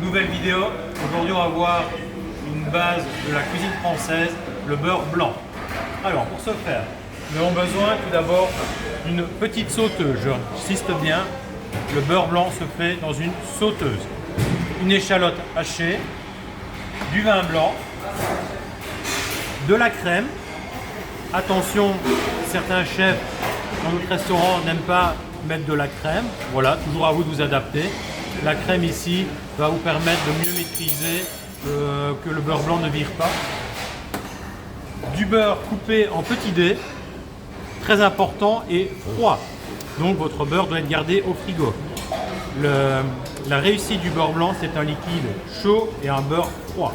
Nouvelle vidéo. Aujourd'hui, on va voir une base de la cuisine française, le beurre blanc. Alors, pour ce faire, nous avons besoin tout d'abord d'une petite sauteuse. J'insiste bien, le beurre blanc se fait dans une sauteuse. Une échalote hachée, du vin blanc, de la crème. Attention, certains chefs dans notre restaurant n'aiment pas mettre de la crème. Voilà, toujours à vous de vous adapter. La crème ici va vous permettre de mieux maîtriser que le beurre blanc ne vire pas. Du beurre coupé en petits dés, très important, et froid. Donc votre beurre doit être gardé au frigo. La réussite du beurre blanc, c'est un liquide chaud et un beurre froid.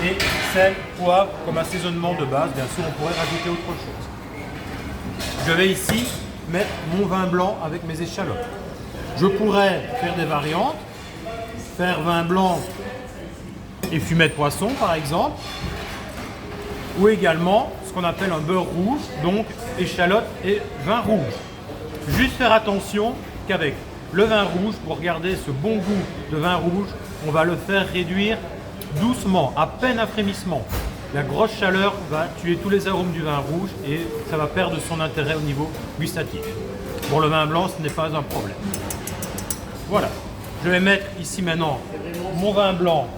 Et sel, poivre, comme assaisonnement de base, bien sûr on pourrait rajouter autre chose. Je vais ici mettre mon vin blanc avec mes échalotes. Je pourrais faire des variantes, faire vin blanc et fumet de poisson par exemple, ou également ce qu'on appelle un beurre rouge, donc échalote et vin rouge. Juste faire attention qu'avec le vin rouge, pour garder ce bon goût de vin rouge, on va le faire réduire doucement, à peine à frémissement. La grosse chaleur va tuer tous les arômes du vin rouge et ça va perdre son intérêt au niveau gustatif. Pour le vin blanc, ce n'est pas un problème. Voilà, je vais mettre ici maintenant mon vin blanc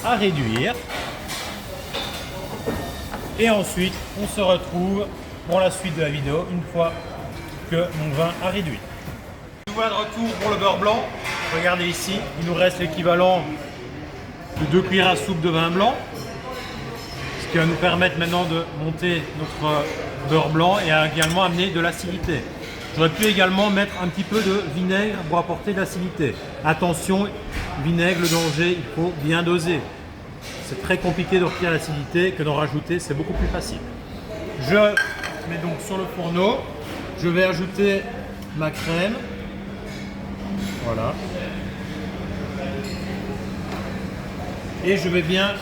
à réduire. Et ensuite, on se retrouve pour la suite de la vidéo une fois que mon vin a réduit. Nous voilà de retour pour le beurre blanc. Regardez ici, il nous reste l'équivalent de 2 cuillères à soupe de vin blanc. Ce qui va nous permettre maintenant de monter notre beurre blanc et également amener de l'acidité. J'aurais pu également mettre un petit peu de vinaigre pour apporter de l'acidité. Attention, vinaigre, le danger, il faut bien doser. C'est très compliqué d'obtenir l'acidité que d'en rajouter, c'est beaucoup plus facile. Je mets donc sur le fourneau, je vais ajouter ma crème. Voilà. Et je vais bien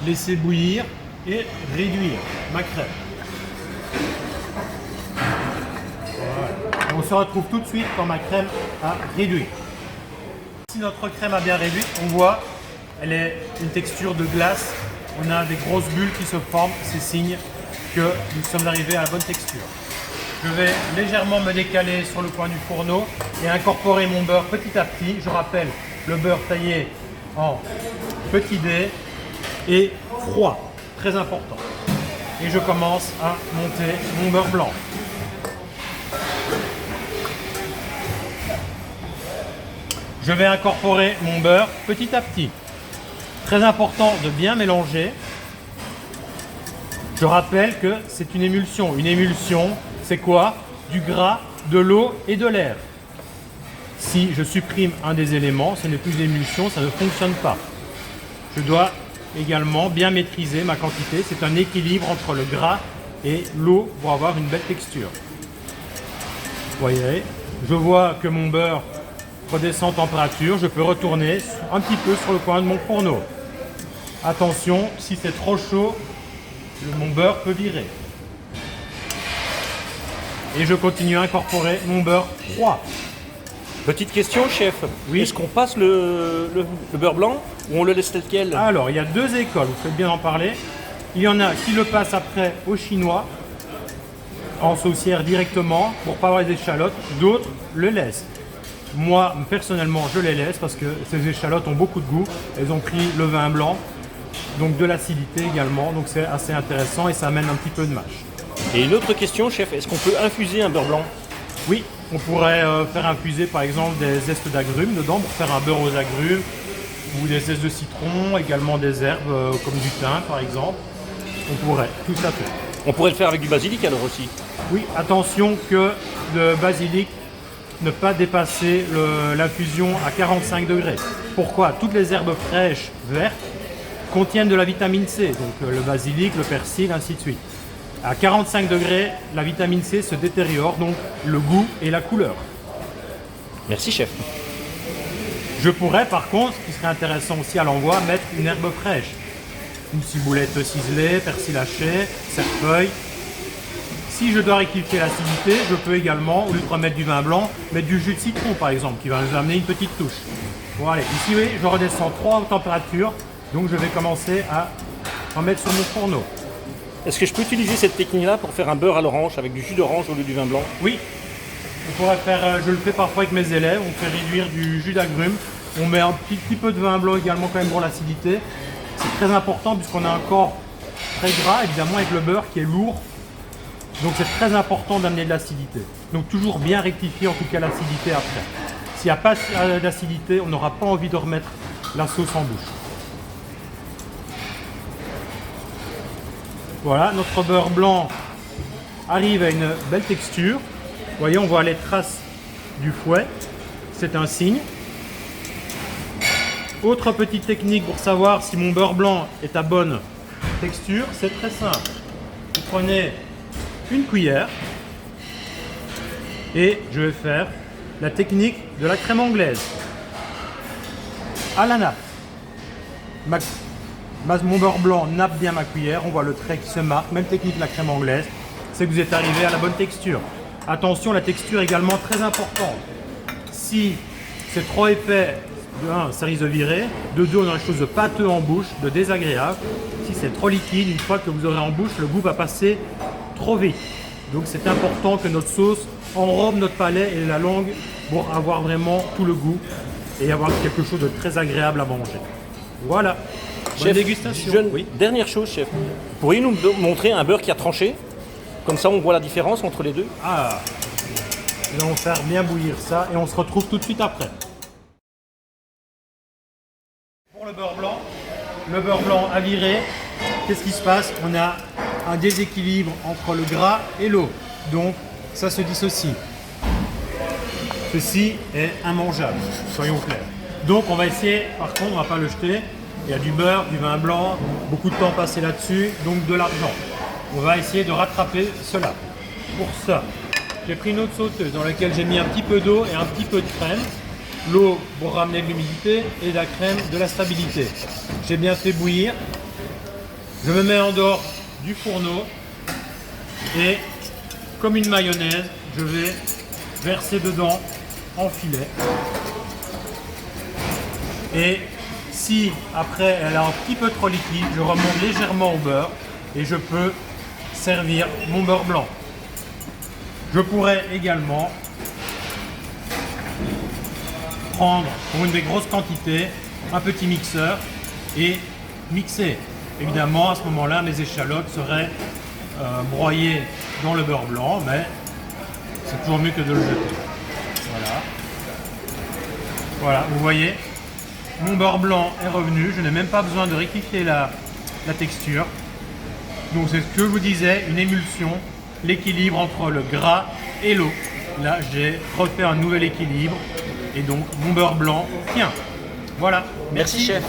laisser bouillir et réduire ma crème. On se retrouve tout de suite quand ma crème a réduit. Si notre crème a bien réduit, on voit elle est une texture de glace. On a des grosses bulles qui se forment, c'est signe que nous sommes arrivés à la bonne texture. Je vais légèrement me décaler sur le coin du fourneau et incorporer mon beurre petit à petit. Je rappelle, le beurre taillé en petits dés et froid, très important. Et je commence à monter mon beurre blanc. Je vais incorporer mon beurre petit à petit. Très important de bien mélanger. Je rappelle que c'est une émulsion. Une émulsion, c'est quoi? Du gras, de l'eau et de l'air. Si je supprime un des éléments, ce n'est plus une émulsion, ça ne fonctionne pas. Je dois également bien maîtriser ma quantité. C'est un équilibre entre le gras et l'eau pour avoir une belle texture. Vous voyez, je vois que mon beurre redescend en température. Je peux retourner un petit peu sur le coin de mon fourneau. Attention, si c'est trop chaud, mon beurre peut virer. Et je continue à incorporer mon beurre froid. Petite question, chef. Oui. Est-ce qu'on passe le beurre blanc ou on le laisse tel quel? Alors, il y a deux écoles, vous faites bien en parler. Il y en a qui le passent après au chinois, en saucière directement, pour pas avoir les échalotes. D'autres le laissent. Moi, personnellement, je les laisse parce que ces échalotes ont beaucoup de goût. Elles ont pris le vin blanc, donc de l'acidité également. Donc c'est assez intéressant et ça amène un petit peu de mâche. Et une autre question, chef. Est-ce qu'on peut infuser un beurre blanc? Oui, on pourrait faire infuser par exemple des zestes d'agrumes dedans pour faire un beurre aux agrumes ou des zestes de citron, également des herbes comme du thym par exemple. On pourrait, tout à fait. On pourrait le faire avec du basilic alors aussi? Oui, attention que le basilic ne pas dépasser l'infusion à 45 degrés. Pourquoi? Toutes les herbes fraîches vertes contiennent de la vitamine C, donc le basilic, le persil, ainsi de suite. À 45 degrés, la vitamine C se détériore, donc le goût et la couleur. Merci, chef. Je pourrais par contre, ce qui serait intéressant aussi à l'envoi, mettre une herbe fraîche. Une ciboulette ciselée, persil haché, cerfeuil. Si je dois rectifier l'acidité, je peux également, au lieu de remettre du vin blanc, mettre du jus de citron par exemple, qui va nous amener une petite touche. Bon allez, ici oui, je redescends 3 températures, donc je vais commencer à en mettre sur mon fourneau. Est-ce que je peux utiliser cette technique-là pour faire un beurre à l'orange avec du jus d'orange au lieu du vin blanc? Oui, on pourrait faire, je le fais parfois avec mes élèves, on fait réduire du jus d'agrumes, on met un petit peu de vin blanc également quand même pour l'acidité. C'est très important puisqu'on a un corps très gras, évidemment avec le beurre qui est lourd, donc c'est très important d'amener de l'acidité. Donc toujours bien rectifier en tout cas l'acidité après. S'il n'y a pas d'acidité, on n'aura pas envie de remettre la sauce en bouche. Voilà, notre beurre blanc arrive à une belle texture. Vous voyez, on voit les traces du fouet. C'est un signe. Autre petite technique pour savoir si mon beurre blanc est à bonne texture, c'est très simple. Vous prenez une cuillère et je vais faire la technique de la crème anglaise. À la nappe. Mon beurre blanc nappe bien ma cuillère, on voit le trait qui se marque, même technique de la crème anglaise, c'est que vous êtes arrivé à la bonne texture. Attention, la texture est également très importante. Si c'est trop épais, de 1, ça risque de virer, de 2, on aura quelque chose de pâteux en bouche, de désagréable. Si c'est trop liquide, une fois que vous aurez en bouche, le goût va passer trop vite. Donc c'est important que notre sauce enrobe notre palais et la langue pour avoir vraiment tout le goût et avoir quelque chose de très agréable à manger. Voilà. Bonne Chef, dégustation. Oui. Dernière chose, chef. Pourriez-vous nous montrer un beurre qui a tranché? Comme ça, on voit la différence entre les deux. Ah, nous allons faire bien bouillir ça et on se retrouve tout de suite après. Pour le beurre blanc à virer, qu'est-ce qui se passe? On a un déséquilibre entre le gras et l'eau. Donc, ça se dissocie. Ceci est immangeable, soyons clairs. Donc, on va essayer, par contre, on ne va pas le jeter. Il y a du beurre, du vin blanc, beaucoup de temps passé là-dessus, donc de l'argent. On va essayer de rattraper cela. Pour ça, j'ai pris une autre sauteuse dans laquelle j'ai mis un petit peu d'eau et un petit peu de crème. L'eau pour ramener de l'humidité et la crème de la stabilité. J'ai bien fait bouillir. Je me mets en dehors du fourneau et comme une mayonnaise, je vais verser dedans en filet. Et si après elle est un petit peu trop liquide, je remonte légèrement au beurre et je peux servir mon beurre blanc. Je pourrais également prendre pour une des grosses quantités un petit mixeur et mixer. Évidemment, à ce moment-là, mes échalotes seraient broyées dans le beurre blanc, mais c'est toujours mieux que de le jeter. Voilà. Voilà, vous voyez, mon beurre blanc est revenu. Je n'ai même pas besoin de rectifier la texture. Donc c'est ce que je vous disais, une émulsion, l'équilibre entre le gras et l'eau. Là, j'ai refait un nouvel équilibre et donc mon beurre blanc tient. Voilà. Merci chef.